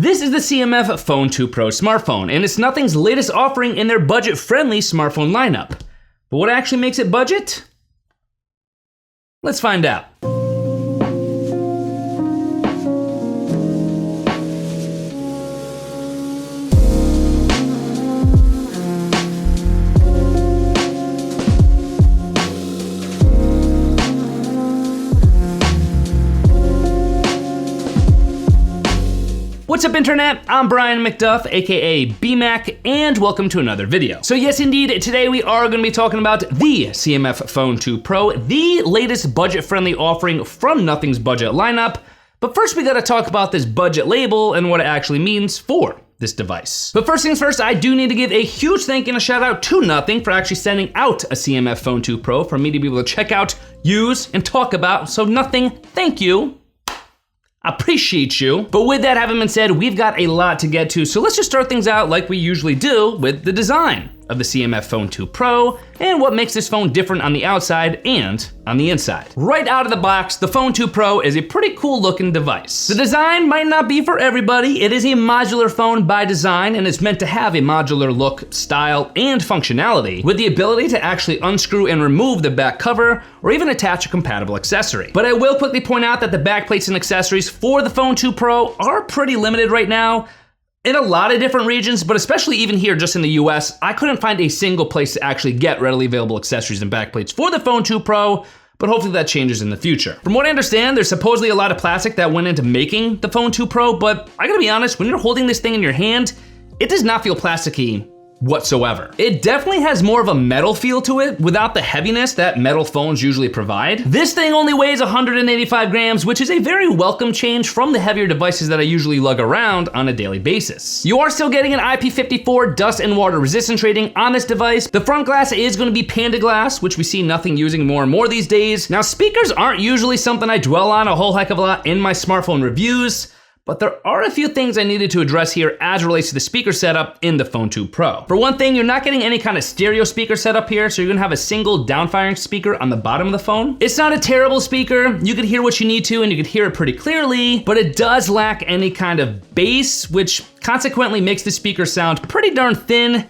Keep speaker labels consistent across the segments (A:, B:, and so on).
A: This is the CMF Phone 2 Pro smartphone, and it's Nothing's latest offering in their budget-friendly smartphone lineup. But what actually makes it budget? Let's find out. What's up, internet? I'm Brian MacDuff, aka BMac, and welcome to another video. So yes, indeed, today we are going to be talking about the CMF Phone 2 Pro, the latest budget-friendly offering from Nothing's budget lineup. But first, we got to talk about this budget label and what it actually means for this device. But first things first, I do need to give a huge thank you and a shout out to Nothing for actually sending out a CMF Phone 2 Pro for me to be able to check out, use, and talk about. So Nothing, thank you. Appreciate you. But with that having been said, we've got a lot to get to, so let's just start things out like we usually do with the design of the CMF Phone 2 Pro and what makes this phone different on the outside and on the inside. Right out of the box, the Phone 2 Pro is a pretty cool looking device. The design might not be for everybody. It is a modular phone by design and it's meant to have a modular look, style, and functionality with the ability to actually unscrew and remove the back cover or even attach a compatible accessory. But I will quickly point out that the back plates and accessories for the Phone 2 Pro are pretty limited right now. In a lot of different regions, but especially even here just in the US, I couldn't find a single place to actually get readily available accessories and backplates for the Phone 2 Pro, but hopefully that changes in the future. From what I understand, there's supposedly a lot of plastic that went into making the Phone 2 Pro, but I gotta be honest, when you're holding this thing in your hand, it does not feel plasticky whatsoever. It definitely has more of a metal feel to it without the heaviness that metal phones usually provide. This thing only weighs 185 grams, which is a very welcome change from the heavier devices that I usually lug around on a daily basis. You are still getting an IP54 dust and water resistance rating on this device. The front glass is going to be Panda glass, which we see Nothing using more and more these days. Now, speakers aren't usually something I dwell on a whole heck of a lot in my smartphone reviews, but there are a few things I needed to address here as relates to the speaker setup in the Phone 2 Pro. For one thing, you're not getting any kind of stereo speaker setup here, so you're gonna have a single downfiring speaker on the bottom of the phone. It's not a terrible speaker. You can hear what you need to, and you can hear it pretty clearly, but it does lack any kind of bass, which consequently makes the speaker sound pretty darn thin,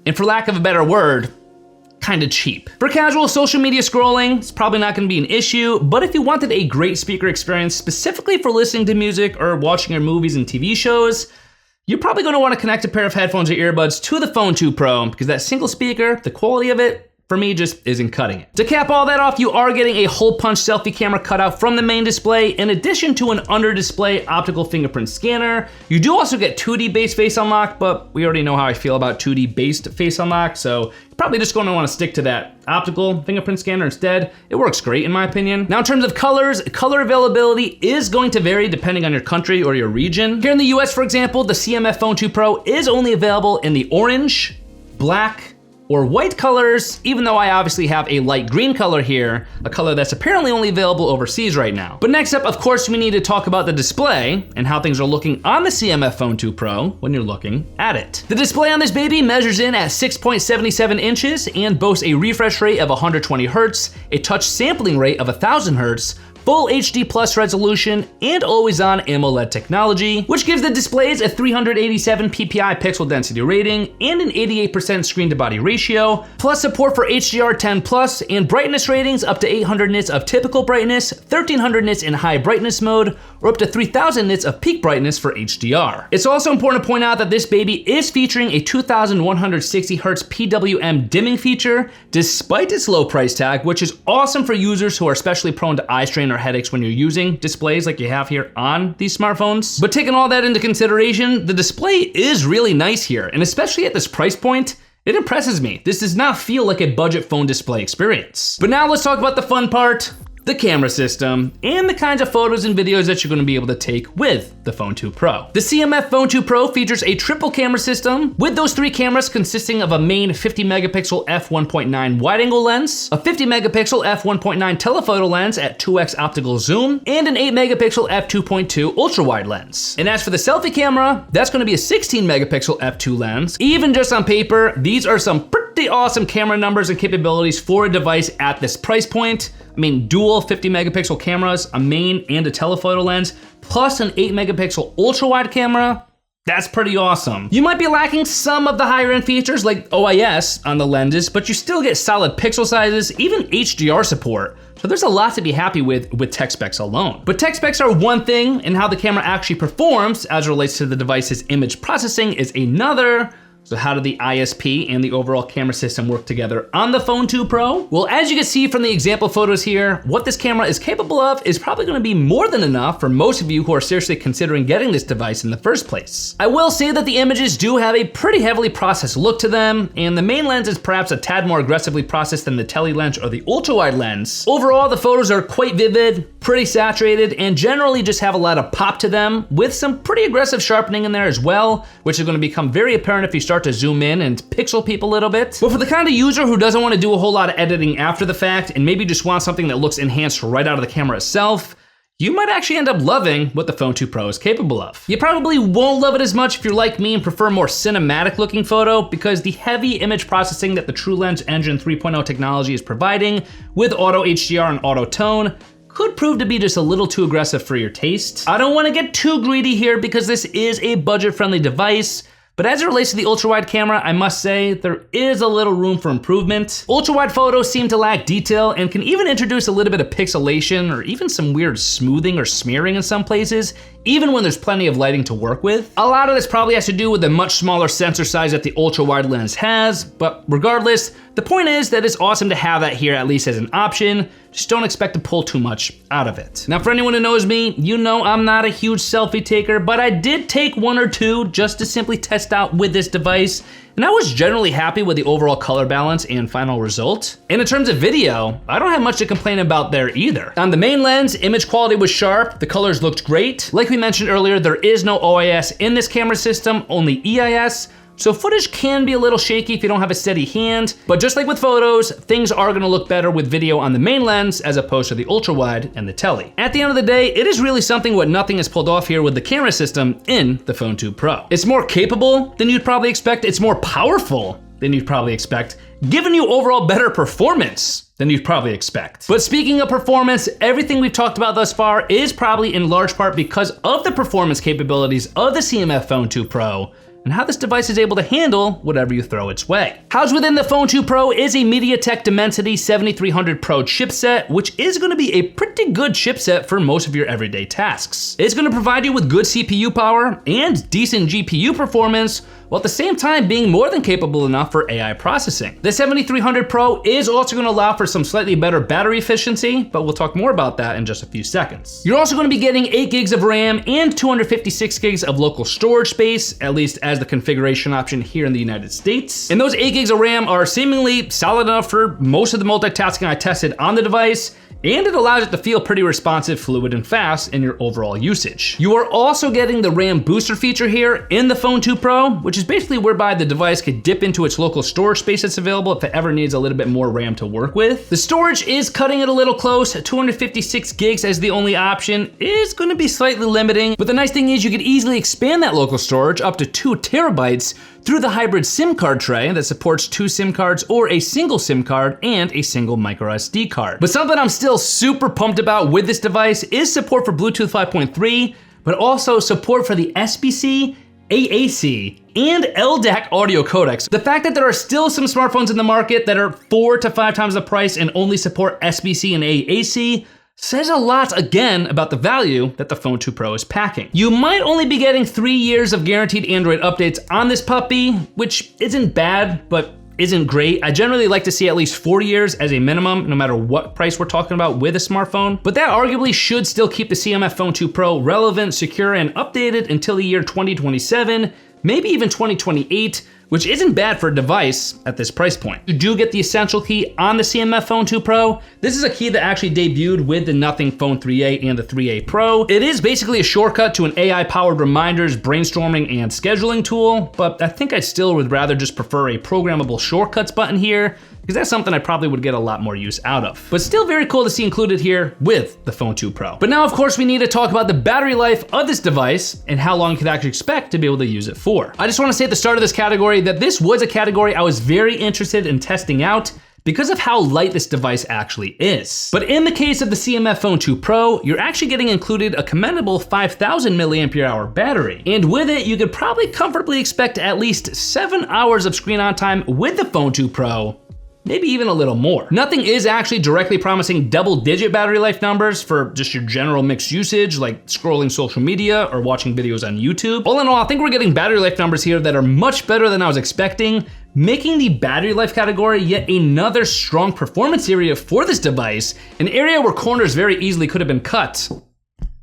A: and for lack of a better word, kind of cheap. For casual social media scrolling, it's probably not gonna be an issue, but if you wanted a great speaker experience specifically for listening to music or watching your movies and TV shows, you're probably gonna wanna connect a pair of headphones or earbuds to the Phone 2 Pro because that single speaker, the quality of it, for me, just isn't cutting it. To cap all that off, you are getting a hole punch selfie camera cutout from the main display, in addition to an under-display optical fingerprint scanner. You do also get 2D based face unlock, but we already know how I feel about 2D based face unlock, so you're probably just gonna wanna stick to that optical fingerprint scanner instead. It works great in my opinion. Now in terms of colors, color availability is going to vary depending on your country or your region. Here in the US, for example, the CMF Phone 2 Pro is only available in the orange, black, or white colors, even though I obviously have a light green color here, a color that's apparently only available overseas right now. But next up, of course, we need to talk about the display and how things are looking on the CMF Phone 2 Pro when you're looking at it. The display on this baby measures in at 6.77 inches and boasts a refresh rate of 120 Hertz, a touch sampling rate of 1000 Hertz, full HD plus resolution, and always-on AMOLED technology, which gives the displays a 387 ppi pixel density rating and an 88% screen-to-body ratio, plus support for HDR10+ and brightness ratings up to 800 nits of typical brightness, 1300 nits in high brightness mode, or up to 3000 nits of peak brightness for HDR. It's also important to point out that this baby is featuring a 2160 Hz PWM dimming feature, despite its low price tag, which is awesome for users who are especially prone to eye strain or headaches when you're using displays like you have here on these smartphones. But taking all that into consideration, the display is really nice here, and especially at this price point, it impresses me. This does not feel like a budget phone display experience. But now let's talk about the fun part, the camera system, and the kinds of photos and videos that you're gonna be able to take with the Phone 2 Pro. The CMF Phone 2 Pro features a triple camera system, with those three cameras consisting of a main 50 megapixel f1.9 wide angle lens, a 50 megapixel f1.9 telephoto lens at 2x optical zoom, and an 8 megapixel f2.2 ultra wide lens. And as for the selfie camera, that's gonna be a 16 megapixel f2 lens. Even just on paper, these are some pretty awesome camera numbers and capabilities for a device at this price point. I mean, dual 50 megapixel cameras, a main and a telephoto lens, plus an 8 megapixel ultra wide camera. That's pretty awesome. You might be lacking some of the higher end features like OIS on the lenses, but you still get solid pixel sizes, even HDR support. So there's a lot to be happy with tech specs alone. But tech specs are one thing, and how the camera actually performs as it relates to the device's image processing is another. So how do the ISP and the overall camera system work together on the Phone 2 Pro? Well, as you can see from the example photos here, what this camera is capable of is probably gonna be more than enough for most of you who are seriously considering getting this device in the first place. I will say that the images do have a pretty heavily processed look to them, and the main lens is perhaps a tad more aggressively processed than the tele lens or the ultra-wide lens. Overall, the photos are quite vivid, pretty saturated, and generally just have a lot of pop to them, with some pretty aggressive sharpening in there as well, which is gonna become very apparent if you start to zoom in and pixel peep a little bit. But for the kind of user who doesn't want to do a whole lot of editing after the fact and maybe just wants something that looks enhanced right out of the camera itself, you might actually end up loving what the Phone 2 Pro is capable of. You probably won't love it as much if you're like me and prefer more cinematic looking photo, because the heavy image processing that the TrueLens Engine 3.0 technology is providing with auto HDR and auto tone could prove to be just a little too aggressive for your taste. I don't want to get too greedy here because this is a budget-friendly device, but as it relates to the ultra-wide camera, I must say there is a little room for improvement. Ultra-wide photos seem to lack detail and can even introduce a little bit of pixelation or even some weird smoothing or smearing in some places, even when there's plenty of lighting to work with. A lot of this probably has to do with the much smaller sensor size that the ultra-wide lens has, but regardless, the point is that it's awesome to have that here at least as an option. Just don't expect to pull too much out of it. Now, for anyone who knows me, you know I'm not a huge selfie taker, but I did take one or two just to simply test out with this device, and I was generally happy with the overall color balance and final result. And in terms of video, I don't have much to complain about there either. On the main lens, image quality was sharp, the colors looked great. Like we mentioned earlier, there is no OIS in this camera system, only EIS. So footage can be a little shaky if you don't have a steady hand, but just like with photos, things are gonna look better with video on the main lens as opposed to the ultra wide and the tele. At the end of the day, it is really something what nothing is pulled off here with the camera system in the Phone 2 Pro. It's more capable than you'd probably expect, it's more powerful than you'd probably expect, giving you overall better performance than you'd probably expect. But speaking of performance, everything we've talked about thus far is probably in large part because of the performance capabilities of the CMF Phone 2 Pro, and how this device is able to handle whatever you throw its way. Housed within the Phone 2 Pro is a MediaTek Dimensity 7300 Pro chipset, which is gonna be a pretty good chipset for most of your everyday tasks. It's gonna provide you with good CPU power and decent GPU performance, while at the same time being more than capable enough for AI processing. The 7300 Pro is also gonna allow for some slightly better battery efficiency, but we'll talk more about that in just a few seconds. You're also gonna be getting 8 gigs of RAM and 256 gigs of local storage space, at least as the configuration option here in the United States. And those 8 gigs of RAM are seemingly solid enough for most of the multitasking I tested on the device, and it allows it to feel pretty responsive, fluid, and fast in your overall usage. You are also getting the RAM booster feature here in the Phone 2 Pro, which is basically whereby the device could dip into its local storage space that's available if it ever needs a little bit more RAM to work with. The storage is cutting it a little close. 256 gigs as the only option is gonna be slightly limiting, but the nice thing is you could easily expand that local storage up to 2 terabytes through the hybrid SIM card tray that supports 2 SIM cards or a single SIM card and a single micro SD card. But something I'm still super pumped about with this device is support for Bluetooth 5.3, but also support for the SBC, AAC, and LDAC audio codecs. The fact that there are still some smartphones in the market that are 4 to 5 times the price and only support SBC and AAC says a lot again about the value that the Phone 2 Pro is packing. You might only be getting 3 years of guaranteed Android updates on this puppy, which isn't bad, but isn't great. I generally like to see at least 4 years as a minimum, no matter what price we're talking about with a smartphone. But that arguably should still keep the CMF Phone 2 Pro relevant, secure, and updated until the year 2027, maybe even 2028, which isn't bad for a device at this price point. You do get the essential key on the CMF Phone 2 Pro. This is a key that actually debuted with the Nothing Phone 3a and the 3a Pro. It is basically a shortcut to an AI-powered reminders, brainstorming, and scheduling tool, but I think I still would rather just prefer a programmable shortcuts button here, because that's something I probably would get a lot more use out of. But still very cool to see included here with the Phone 2 Pro. But now, of course, we need to talk about the battery life of this device and how long you could actually expect to be able to use it for. I just wanna say at the start of this category that this was a category I was very interested in testing out, because of how light this device actually is. But in the case of the CMF Phone 2 Pro, you're actually getting included a commendable 5,000 milliampere hour battery. And with it, you could probably comfortably expect at least 7 hours of screen on time with the Phone 2 Pro, maybe even a little more. Nothing is actually directly promising double-digit battery life numbers for just your general mixed usage, like scrolling social media or watching videos on YouTube. All in all, I think we're getting battery life numbers here that are much better than I was expecting, making the battery life category yet another strong performance area for this device, an area where corners very easily could have been cut,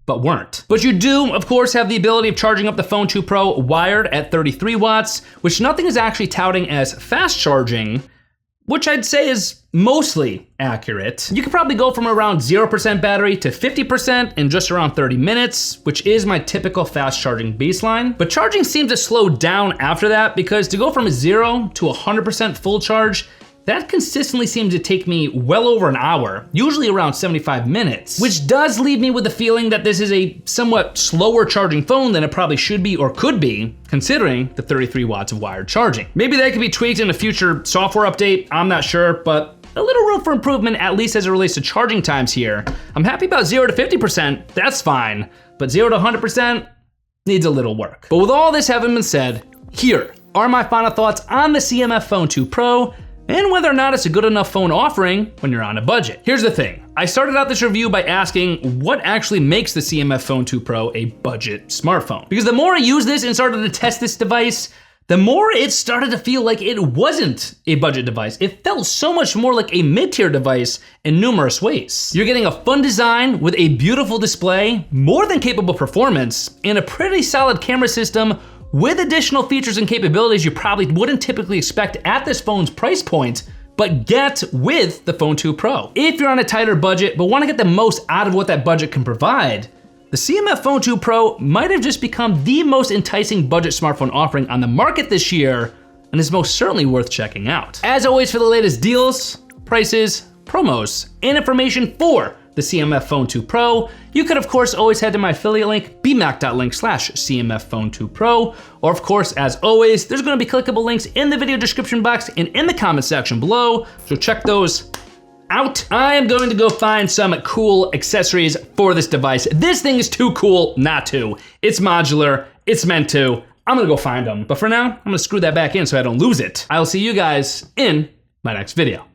A: but weren't. But you do, of course, have the ability of charging up the Phone 2 Pro wired at 33 watts, which nothing is actually touting as fast charging, which I'd say is mostly accurate. You could probably go from around 0% battery to 50% in just around 30 minutes, which is my typical fast charging baseline. But charging seems to slow down after that, because to go from 0 to 100% full charge, that consistently seems to take me well over an hour, usually around 75 minutes, which does leave me with the feeling that this is a somewhat slower charging phone than it probably should be or could be, considering the 33 watts of wired charging. Maybe that could be tweaked in a future software update, I'm not sure, but a little room for improvement, at least as it relates to charging times here. I'm happy about 0 to 50%, that's fine, but 0 to 100% needs a little work. But with all this having been said, here are my final thoughts on the CMF Phone 2 Pro, and whether or not it's a good enough phone offering when you're on a budget. Here's the thing, I started out this review by asking what actually makes the CMF Phone 2 Pro a budget smartphone. Because the more I used this and started to test this device, the more it started to feel like it wasn't a budget device. It felt so much more like a mid-tier device in numerous ways. You're getting a fun design with a beautiful display, more than capable performance, and a pretty solid camera system with additional features and capabilities you probably wouldn't typically expect at this phone's price point, but get with the Phone 2 Pro. If you're on a tighter budget, but wanna get the most out of what that budget can provide, the CMF Phone 2 Pro might have just become the most enticing budget smartphone offering on the market this year, and is most certainly worth checking out. As always, for the latest deals, prices, promos, and information for the CMF Phone 2 Pro, you could of course always head to my affiliate link, bmac.link/CMF Phone 2 Pro, or of course, as always, there's gonna be clickable links in the video description box and in the comment section below, so check those out. I am going to go find some cool accessories for this device. This thing is too cool not to. It's modular, it's meant to. I'm gonna go find them. But for now, I'm gonna screw that back in so I don't lose it. I'll see you guys in my next video.